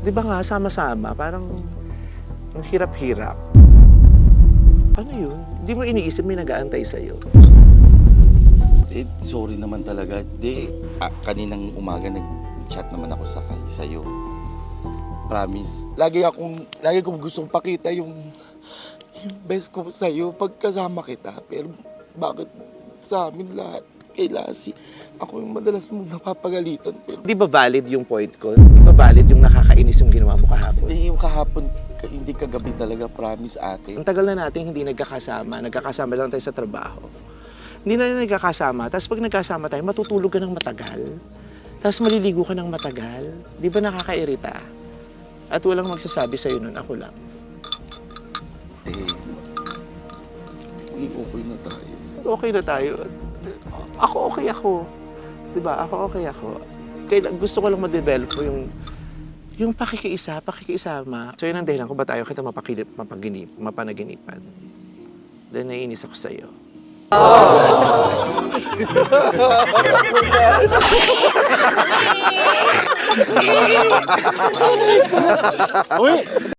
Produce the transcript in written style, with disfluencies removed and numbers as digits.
Di ba nga, sama-sama, parang ang hirap-hirap. Ano yun? Di mo iniisip may nag-aantay sa'yo? Eh, sorry naman talaga. Kaninang umaga nag-chat naman ako sa'yo. Promise. Lagi kong gustong pakita yung best ko sa'yo pagkasama kita. Pero bakit sa amin lahat kay Lassie, ako yung madalas mong napapagalitan. Pero Di ba valid yung point ko? Di ba valid yung nakakainis yung ginawa mo kahapon? yung kahapon, hindi kagabi talaga, promise ate. Ang tagal na natin hindi nagkakasama lang tayo sa trabaho. Hindi na nagkakasama, tapos pag nagkasama tayo, matutulog ka ng matagal. Tapos maliligo ka ng matagal. Di ba nakakairita? At walang magsasabi sa'yo nun, ako lang. Okay na tayo. Okay na tayo. Ako okay ako. Di ba? Ako okay ako. Kaya gusto ko lang ma-develop mo yung pakikisama. So yun ang dahilan kung ba tayo kita mapanaginipan. Dahil naiinis ako sa'yo. Uy!